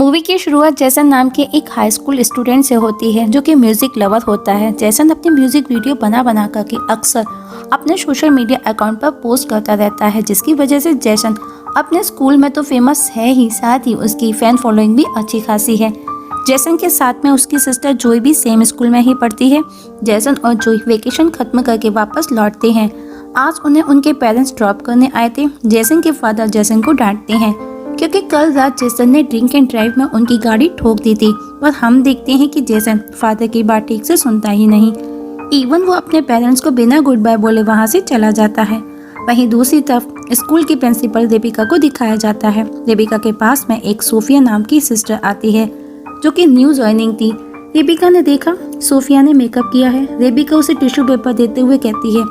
Movie की शुरुआत जैसन नाम के एक हाई स्कूल स्टूडेंट से होती है जो कि म्यूजिक लवर होता है। जैसन अपनी म्यूजिक वीडियो बना करके अक्सर अपने सोशल मीडिया अकाउंट पर पोस्ट करता रहता है, जिसकी वजह से जैसन अपने स्कूल में तो फेमस है ही, साथ ही उसकी फैन फॉलोइंग भी अच्छी खासी है। जैसन के साथ में उसकी सिस्टर जोई भी सेम स्कूल में ही पढ़ती है। जैसन और जोई वेकेशन खत्म करके वापस लौटते हैं। आज उन्हें उनके पेरेंट्स ड्रॉप करने आए थे। जैसन के फादर जैसन को डांटते हैं क्योंकि कल रात जैसन ने ड्रिंक एंड ड्राइव में उनकी गाड़ी ठोक दी थी। और हम देखते हैं कि जैसन फादर की बात ठीक से सुनता ही नहीं। इवन वो अपने पेरेंट्स को बिना गुड बाय बोले वहाँ से चला जाता है। वहीं दूसरी तरफ स्कूल की प्रिंसिपल रेबिका को दिखाया जाता है। रेबिका के पास में एक सोफिया नाम की सिस्टर आती है जो कि न्यू ज्वाइनिंग थी। रेबिका ने देखा सोफिया ने मेकअप किया है। रेबिका उसे टिश्यू पेपर देते हुए कहती है,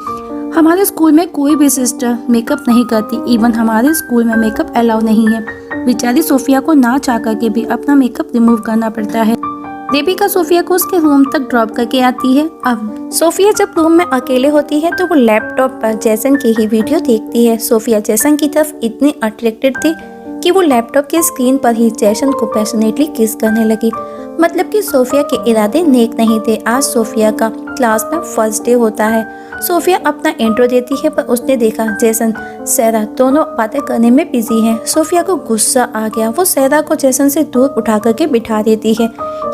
हमारे स्कूल में कोई भी सिस्टर मेकअप नहीं करती, इवन हमारे स्कूल में मेकअप अलाउ नहीं है। बेचारी सोफिया को ना चाह करके भी अपना मेकअप रिमूव करना पड़ता है। रेबिका सोफिया को उसके रूम तक ड्रॉप करके आती है। अब सोफिया जब रूम में अकेले होती है तो वो लैपटॉप पर जैसन की ही वीडियो देखती है। सोफिया जैसन की तरफ इतनी अट्रैक्टेड थी कि वो लैपटॉप के स्क्रीन पर ही जैसन को पैशनेटली किस करने लगी। मतलब कि सोफिया के इरादे नेक नहीं थे। आज सोफिया का क्लास में फर्स्ट डे होता है। सोफिया अपना इंट्रो देती है पर उसने देखा जैसन सहरा दोनों बातें करने में बिजी हैं। सोफिया को गुस्सा आ गया। वो सहरा को जैसन से दूर उठा करके बिठा देती है।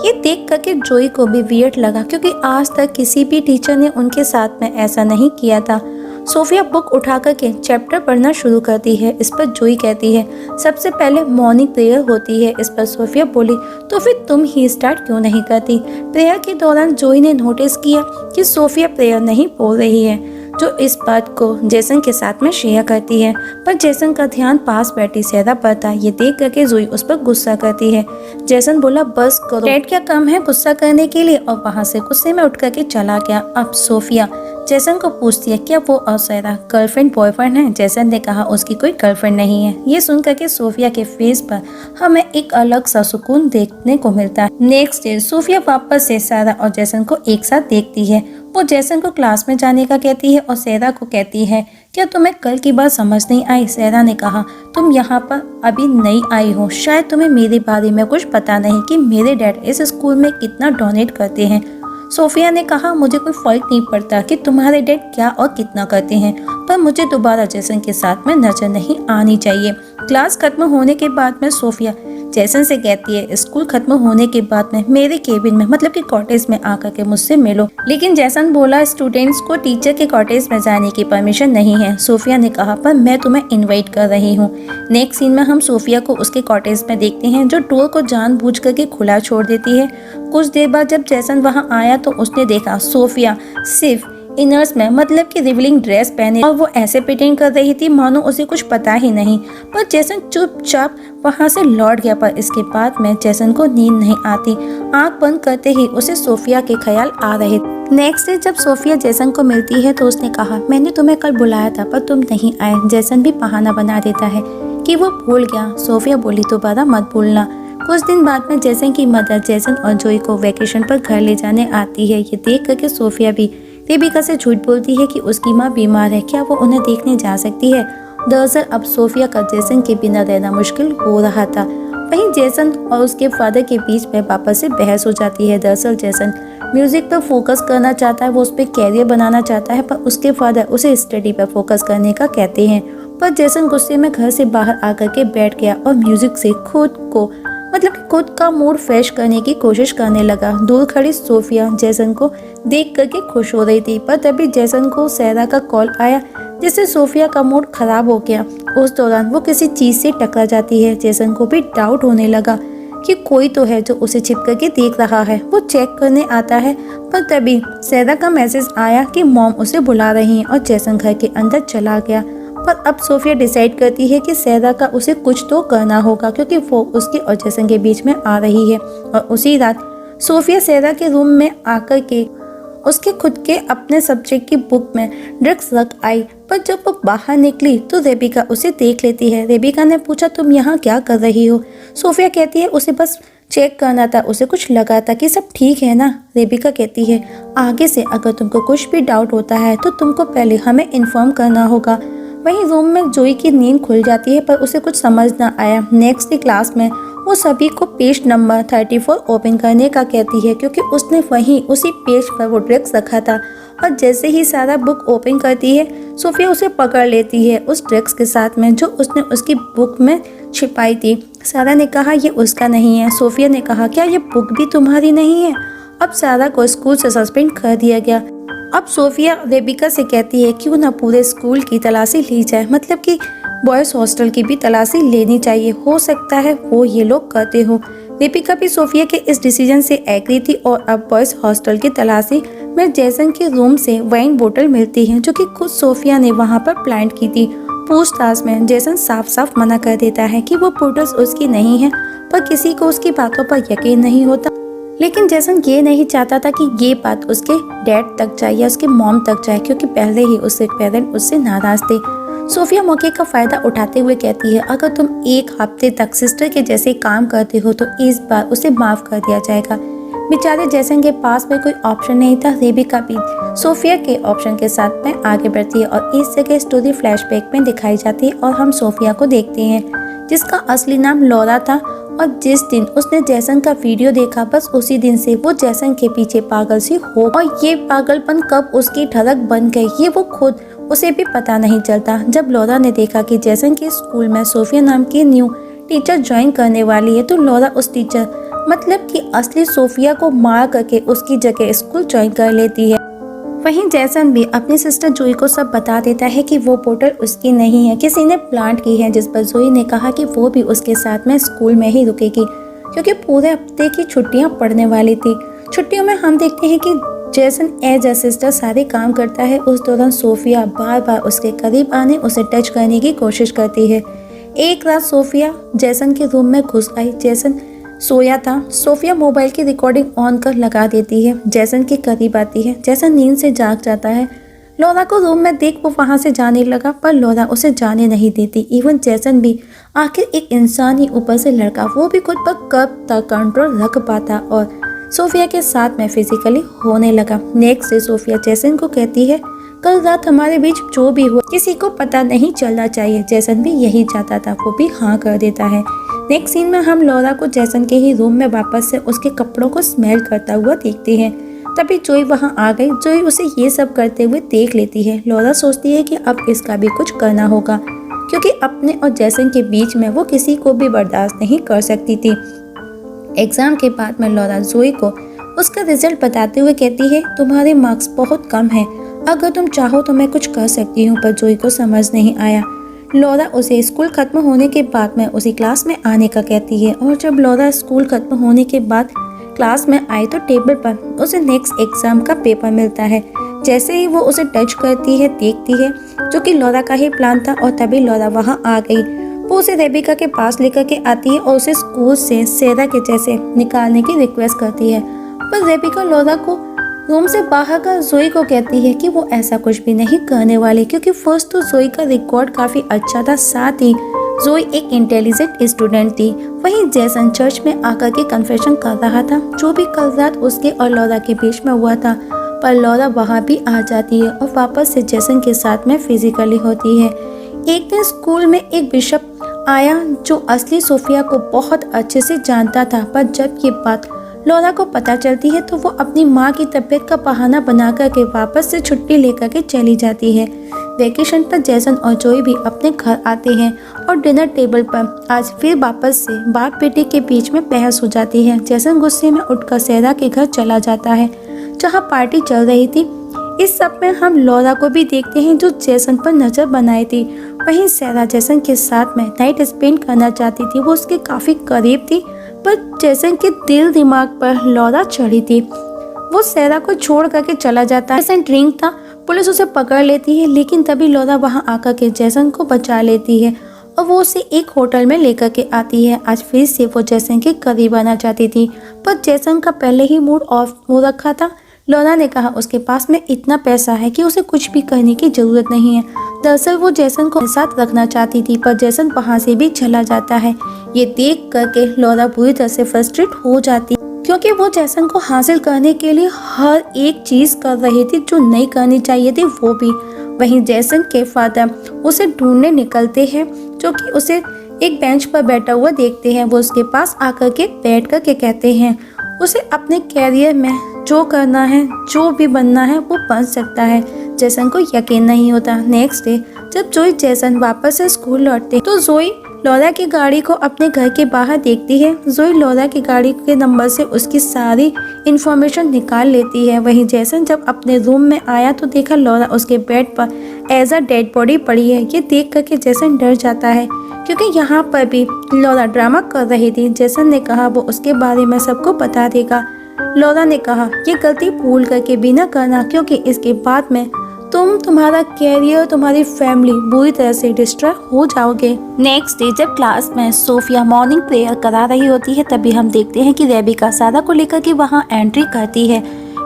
ये देख करके जोई को भी वियर्ड लगा क्योंकि आज तक किसी भी टीचर ने उनके साथ में ऐसा नहीं किया था। सोफिया बुक उठा करके चैप्टर पढ़ना शुरू करती है। इस पर जोई कहती है सबसे पहले मॉर्निंग प्रेयर होती है। इस पर सोफिया बोली तो फिर तुम ही स्टार्ट क्यों नहीं करती। प्रेयर के दौरान जोई ने नोटिस किया कि सोफिया प्रेयर नहीं बोल रही है, जो इस बात को जैसन के साथ में शेयर करती है। पर जैसन का ध्यान पास बैठी सहरा पर था। ये देख करके जोई उस पर गुस्सा करती है। जैसन बोला बस करो, डैड क्या कम है गुस्सा करने के लिए, और वहाँ से गुस्से में उठ करके चला गया। अब सोफिया जैसन को पूछती है क्या वो और सहरा गर्लफ्रेंड बॉयफ्रेंड है। जैसन ने कहा उसकी कोई गर्लफ्रेंड नहीं है। ये सुन करके सोफिया के फेस पर हमें एक अलग सा सुकून देखने को मिलता है। नेक्स्ट डे सोफिया वापस से सहरा और जैसन को एक साथ देखती है। वो जैसन को क्लास में जाने का कहती है और सहरा को कहती है क्या तुम्हें कल की बात समझ नहीं आई। सहरा ने कहा तुम यहाँ पर अभी नई आई हो, शायद तुम्हें मेरे बारे में कुछ पता नहीं कि मेरे डैड इस स्कूल में कितना डोनेट करते हैं। सोफिया ने कहा मुझे कोई फर्क नहीं पड़ता कि तुम्हारे डैड क्या और कितना करते हैं, पर मुझे दोबारा जैसन के साथ में नजर नहीं आनी चाहिए। क्लास खत्म होने के बाद में सोफिया जैसन से कहती है स्कूल खत्म होने के बाद में मेरे केबिन में मतलब कि कॉटेज में आकर के मुझसे मिलो। लेकिन जैसन बोला स्टूडेंट्स को टीचर के कॉटेज में जाने की परमिशन नहीं है। सोफिया ने कहा पर मैं तुम्हें इनवाइट कर रही हूँ। नेक्स्ट सीन में हम सोफिया को उसके कॉटेज में देखते हैं जो डोर को जानबूझ करके खुला छोड़ देती है। कुछ देर बाद जब जैसन वहाँ आया तो उसने देखा सोफिया सिर्फ इनर्स में मतलब कि रिवीलिंग ड्रेस पहने और वो ऐसे प्रिटेंड कर रही थी मानो उसे कुछ पता ही नहीं। पर जैसन चुपचाप वहाँ से लौट गया। पर इसके बाद में जैसन को नींद नहीं आती। आंख बंद करते ही उसे सोफिया के ख्याल आ रहे। नेक्स्ट डे जब सोफिया जैसन को मिलती है तो उसने कहा मैंने तुम्हें कल बुलाया था पर तुम नहीं आए। जैसन भी बहाना बना देता है कि वो भूल गया। सोफिया बोली दोबारा मत भूलना। कुछ दिन बाद में जैसन की मदर जैसन और जोई को वेकेशन पर घर ले जाने आती है। ये देख करके सोफिया भी रेबिका से झूठ बोलती है कि उसकी माँ बीमार है, क्या वो उन्हें देखने जा सकती है। दरअसल अब सोफिया का जैसन के बिना रहना मुश्किल हो रहा था। वहीं जैसन और उसके फादर के बीच में वापस से बहस हो जाती है। दरअसल जैसन म्यूजिक पर फोकस करना चाहता है, वो उस पर कैरियर बनाना चाहता है, पर उसके फादर उसे स्टडी पर फोकस करने का कहते हैं। पर जैसन गुस्से में घर से बाहर आकर के बैठ गया और म्यूजिक से खुद का मूड फ्रेश करने की कोशिश करने लगा। दूर खड़ी सोफिया जैसन को देख करके खुश हो रही थी, पर तभी जैसन को सहरा का कॉल आया जिससे सोफिया का मूड खराब हो गया। उस दौरान वो किसी चीज से टकरा जाती है। जैसन को भी डाउट होने लगा कि कोई तो है जो उसे छिप करके देख रहा है। वो चेक करने आता है पर तभी सहरा का मैसेज आया कि मॉम उसे बुला रही हैं और जैसन घर के अंदर चला गया। पर अब सोफिया डिसाइड करती है कि सहरा का उसे कुछ तो करना होगा क्योंकि वो उसके और जैसन के बीच में आ रही है। और उसी रात सोफिया सहरा के रूम में आकर के उसके खुद के अपने सब्जेक्ट की बुक में ड्रग्स रख आई। पर जब वो बाहर निकली तो रेबिका उसे देख लेती है। रेबिका ने पूछा तुम यहाँ क्या कर रही हो। सोफिया कहती है उसे बस चेक करना था, उसे कुछ लगा था कि सब ठीक है ना। रेबिका कहती है आगे से अगर तुमको कुछ भी डाउट होता है तो तुमको पहले हमें इन्फॉर्म करना होगा। वहीं रूम में जोई की नींद खुल जाती है पर उसे कुछ समझ ना आया। नेक्स्ट डे क्लास में वो सभी को पेज नंबर 34 ओपन करने का कहती है क्योंकि उसने वहीं उसी पेज पर वो ड्रग्स रखा था। और जैसे ही सारा बुक ओपन करती है, सोफिया उसे पकड़ लेती है उस ड्रग्स के साथ में जो उसने उसकी बुक में छिपाई थी। सारा ने कहा ये उसका नहीं है। सोफिया ने कहा क्या ये बुक भी तुम्हारी नहीं है? अब सारा को स्कूल से सस्पेंड कर दिया गया। अब सोफिया रेबिका से कहती है क्यों ना पूरे स्कूल की तलाशी ली जाए, मतलब कि बॉयज़ हॉस्टल की भी तलाशी लेनी चाहिए, हो सकता है वो ये लोग करते हो। रेबिका भी सोफिया के इस डिसीजन से एग्री थी और अब बॉयज़ हॉस्टल की तलाशी में जैसन के रूम से वाइन बोतल मिलती है जो कि खुद सोफिया ने वहां पर प्लांट की थी। पूछताछ में जैसन साफ साफ मना कर देता है कि वो बोतल्स उसकी नहीं है, पर किसी को उसकी बातों पर यकीन नहीं होता। लेकिन जैसन ये नहीं चाहता था कि ये बात उसके डैड तक जाए या उसके मॉम तक जाए, क्योंकि पहले ही उसके पेरेंट उससे नाराज थे। सोफिया मौके का फायदा उठाते हुए कहती है अगर तुम एक हफ्ते तक सिस्टर के जैसे काम करते हो तो इस बार उसे माफ कर दिया जाएगा। बेचारे जैसन के पास में कोई ऑप्शन नहीं था। रेबिका भी सोफिया के ऑप्शन के साथ में आगे बढ़ती है और इस जगह स्टोरी फ्लैशबैक में दिखाई जाती है और हम सोफिया को देखते हैं जिसका असली नाम लॉरा था। और जिस दिन उसने जैसन का वीडियो देखा बस उसी दिन से वो जैसन के पीछे पागल सी हो, और ये पागलपन कब उसकी ठरक बन गई ये वो खुद उसे भी पता नहीं चलता। जब लॉरा ने देखा कि जैसन के स्कूल में सोफिया नाम की न्यू टीचर ज्वाइन करने वाली है तो लॉरा उस टीचर मतलब कि असली सोफिया को मार करके उसकी जगह स्कूल ज्वाइन कर लेती है। वहीं जैसन भी अपनी सिस्टर जोई को सब बता देता है कि वो बोतल उसकी नहीं है, किसी ने प्लांट की है, जिस पर जोई ने कहा कि वो भी उसके साथ में स्कूल में ही रुकेगी क्योंकि पूरे हफ्ते की छुट्टियां पड़ने वाली थी। छुट्टियों में हम देखते हैं कि जैसन एज ए सिस्टर सारे काम करता है। उस दौरान सोफिया बार बार उसके करीब आने उसे टच करने की कोशिश करती है। एक रात सोफिया जैसन के रूम में घुस आई। जैसन सोया था। सोफिया मोबाइल की रिकॉर्डिंग ऑन कर लगा देती है। जैसन के करीब आती है। जैसन नींद से जाग जाता है। लॉरा को रूम में देख वो वहां से जाने लगा पर लॉरा उसे जाने नहीं देती। इवन जैसन भी आखिर एक इंसान ही ऊपर से लड़का, वो भी खुद पर कब तक कंट्रोल रख पाता और सोफिया के साथ में फिजिकली होने लगा। नेक्स्ट डे सोफिया जैसन को कहती है कल रात हमारे बीच जो भी हुआ किसी को पता नहीं चलना चाहिए। जैसन भी यही चाहता था, वो भी हाँ कर देता है। नेक्स्ट सीन में हम लॉरा को जैसन के ही रूम में वापस से उसके कपड़ों को स्मेल करता हुआ देखते हैं। तभी जोई वहां आ गई। जोई उसे ये सब करते हुए देख लेती है। लॉरा सोचती है कि अब इसका भी कुछ करना होगा क्योंकि अपने और जैसन के बीच में वो किसी को भी बर्दाश्त नहीं कर सकती थी। एग्जाम के बाद में लॉरा जोई को उसका रिजल्ट बताते हुए कहती है तुम्हारे मार्क्स बहुत कम हैं, अगर तुम चाहो तो मैं कुछ कर सकती हूँ। पर जोई को समझ नहीं आया। लॉरा उसे स्कूल खत्म होने के बाद में उसी क्लास में आने का कहती है और जब लॉरा स्कूल खत्म होने के बाद क्लास में आई तो टेबल पर उसे नेक्स्ट एग्जाम का पेपर मिलता है। जैसे ही वो उसे टच करती है देखती है जो कि लॉरा का ही प्लान था और तभी लॉरा वहां आ गई। वो उसे रेबिका के पास लेकर के आती है और उसे स्कूल से सेरा के जैसे निकालने की रिक्वेस्ट करती है। पर रेबिका लॉरा को रूम से बाहर कर जोई को कहती है कि वो ऐसा कुछ भी नहीं करने वाली क्योंकि फर्स्ट तो जोई का रिकॉर्ड काफी अच्छा था, साथ ही जोई एक इंटेलिजेंट स्टूडेंट थी। वहीं जैसन चर्च में आकर के कन्फेशन कर रहा था जो भी कल रात उसके और लॉरा के बीच में हुआ था। पर लॉरा वहां भी आ जाती है और वापस से जैसन के साथ में फिजिकली होती है। एक दिन स्कूल में एक बिशप आया जो असली सोफिया को बहुत अच्छे से जानता था, पर जब ये बात लॉरा को पता चलती है तो वो अपनी माँ की तबीयत का बहाना बना करके वापस से छुट्टी लेकर के चली जाती है। वेकेशन पर जैसन और जोई भी अपने घर आते हैं और डिनर टेबल पर आज फिर वापस से बाप बेटे के बीच में बहस हो जाती है। जैसन गुस्से में उठकर सेरा के घर चला जाता है जहाँ पार्टी चल रही थी। इस सब में हम लॉरा को भी देखते हैं जो जैसन पर नजर बनाई थी। वहीं सेरा जैसन के साथ में नाइट स्पेंड करना चाहती थी, वो उसके काफी करीब थी पर जैसन के दिल दिमाग पर लॉरा चढ़ी थी। वो सेरा को छोड़ करके चला जाता है। जैसन ड्रिंक था, पुलिस उसे पकड़ लेती है लेकिन तभी लॉरा वहां आकर के जैसन को बचा लेती है और वो उसे एक होटल में लेकर के आती है। आज फिर से वो जैसन के करीब आना चाहती थी पर जैसन का पहले ही मूड ऑफ हो रखा था। लॉरा ने कहा उसके पास में इतना पैसा है कि उसे कुछ भी करने की जरूरत नहीं है। दरअसल वो जैसन को साथ रखना चाहती थी पर जैसन वहां से भी चला जाता है। ये देख करके लॉरा बुरी तरह से फ्रस्ट्रेट हो जाती क्योंकि वो जैसन को हासिल करने के लिए हर एक चीज कर रही थी जो नहीं करनी चाहिए थी वो भी। वहीं जैसन के फादर उसे ढूंढने निकलते हैं जो कि उसे एक बेंच पर बैठा हुआ देखते हैं। वो उसके पास आकर के बैठ कर के कहते हैं उसे अपने कैरियर में जो करना है, जो भी बनना है वो बन सकता है। जैसन को यकीन नहीं होता। नेक्स्ट डे जब जोई जैसन वापस से स्कूल लौटते तो जोई लौरा की गाड़ी को अपने घर के बाहर देखती है। जोई लौरा की गाड़ी के नंबर से उसकी सारी इंफॉर्मेशन निकाल लेती है। वहीं जैसन जब अपने रूम में आया तो देखा लौरा उसके बेड पर एज अ डेड बॉडी पड़ी है। ये देख करके जैसन डर जाता है क्योंकि यहाँ पर भी लौरा ड्रामा कर रही थी। जैसन ने कहा वो उसके बारे में सबको बता देगा। लौरा ने कहा ये गलती भूल करके भी ना करना क्योंकि इसके बाद में तुम्हारा कैरियर, तुम्हारी फैमिली बुरी तरह से डिस्ट्रॉय हो जाओगे। नेक्स्ट डे जब क्लास में सोफिया मॉर्निंग प्रेयर करा रही होती है तभी हम देखते हैं कि रेबिका सारा को लेकर के वहाँ एंट्री करती है।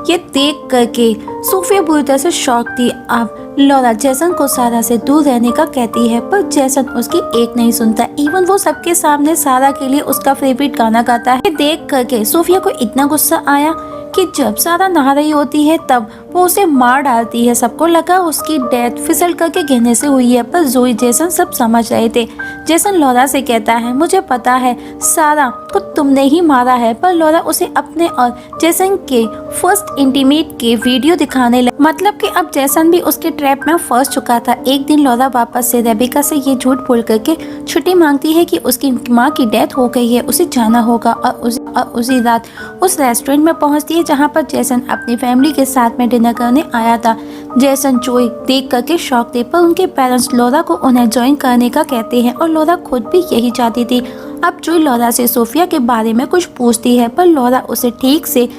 ये देख करके सोफिया बुरी तरह से शॉक थी। अब लौरा जैसन को सारा से दूर रहने का कहती है पर जैसन उसकी एक नहीं सुनता। इवन वो सबके सामने सारा के लिए उसका फेवरेट गाना गाता है। देख करके सोफिया को इतना गुस्सा आया कि जब सारा नहा रही होती है तब वो उसे मार डालती है। सबको लगा उसकी डेथ फिसल करके गिरने से हुई है पर जोई जैसन सब समझ रहे थे। जैसन लौरा से कहता है मुझे पता है सारा को तुमने ही मारा है, पर लौरा उसे अपने और जैसन के फर्स्ट इंटीमेट के वीडियो दिखाने लगा। मतलब कि अब जैसन भी उसके ट्रैप में फंस चुका था। एक दिन लौरा वापस से रेबिका से ये झूठ बोल करके छुट्टी मांगती है कि उसकी माँ की डेथ हो गई है, उसे जाना होगा और उसी रात उस रेस्टोरेंट में पहुंचती है जहां पर जैसन अपनी फैमिली के साथ में डिनर करने आया था। जैसन जोई देख करके शॉक थे पर उनके पेरेंट्स लौरा को उन्हें ज्वाइन करने का कहते हैं और लौरा खुद भी यही चाहती थी। अब जोई लौरा से सोफिया के बारे में कुछ पूछती है पर लौरा उसे ठीक से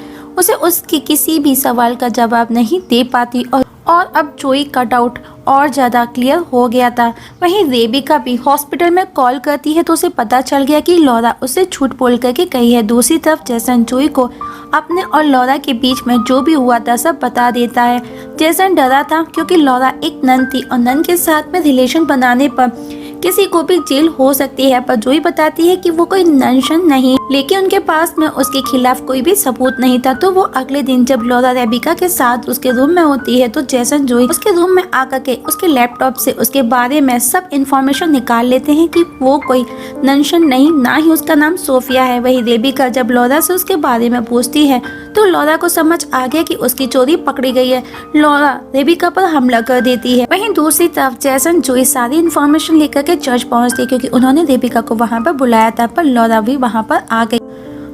उसके किसी भी सवाल का जवाब नहीं दे पाती और अब जोई का डाउट और ज़्यादा क्लियर हो गया था। वहीं रेबिका भी हॉस्पिटल में कॉल करती है तो उसे पता चल गया कि लौरा उसे झूठ बोल करके कही है। दूसरी तरफ जैसन जोई को अपने और लौरा के बीच में जो भी हुआ था सब बता देता है। जैसन डरा था क्योंकि लौरा एक नन थी और नन के साथ में रिलेशन बनाने पर किसी को भी जेल हो सकती है, पर जोई बताती है कि वो कोई नंशन नहीं, लेकिन उनके पास में उसके खिलाफ कोई भी सबूत नहीं था। तो वो अगले दिन जब लौरा रेबिका के साथ उसके रूम में होती है तो जैसन जोई उसके रूम में आकर के उसके लैपटॉप से उसके बारे में सब इंफॉर्मेशन निकाल लेते हैं कि वो कोई नंशन नहीं, ना ही उसका नाम सोफिया है। वही रेबिका जब लौरा से उसके बारे में पूछती है तो लौरा को समझ आ गया कि उसकी चोरी पकड़ी गई है। लौरा रेबिका पर हमला कर देती है। वहीं दूसरी तरफ जैसन जोई सारी इंफॉर्मेशन लेकर चर्च पहुंचती क्योंकि उन्होंने रेबिका को वहां पर बुलाया था, पर लौरा भी वहां पर आ गई।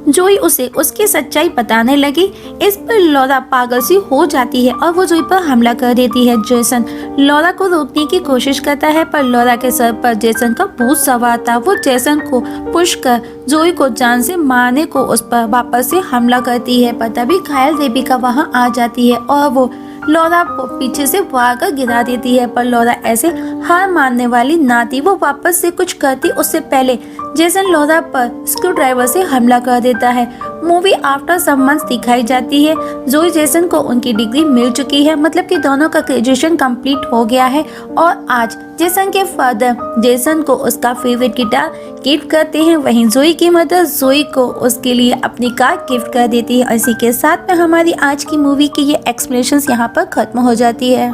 जोई उसे उसकी सच्चाई बताने लगी। इस पर लौरा पागल सी हो जाती है और वो जोई पर हमला कर देती है। जैसन लौरा को रोकने की कोशिश करता है पर लौरा के सर पर जैसन का भूत सवार था। वो जैसन को पुश कर जोई को जान से मारने को उस पर वापस से हमला करती है, पर तभी घायल रेबिका वहां आ जाती है और वो लौरा को पीछे से वार कर गिरा देती है। पर लौरा ऐसे हार मानने वाली ना थी। वो वापस से कुछ करती उससे पहले जैसन लौरा पर स्क्रू ड्राइवर से हमला कर देता है। मूवी आफ्टर सम मंथ्स दिखाई जाती है। जोई जैसन को उनकी डिग्री मिल चुकी है, मतलब कि दोनों का ग्रेजुएशन कंप्लीट हो गया है और आज जैसन के फादर जैसन को उसका फेवरेट गिटार गिफ्ट करते हैं। वहीं जोई की मदर जोई को उसके लिए अपनी कार गिफ्ट कर देती है। इसी के साथ में हमारी आज की मूवी की ये एक्सप्लेनेशंस यहाँ पर खत्म हो जाती है।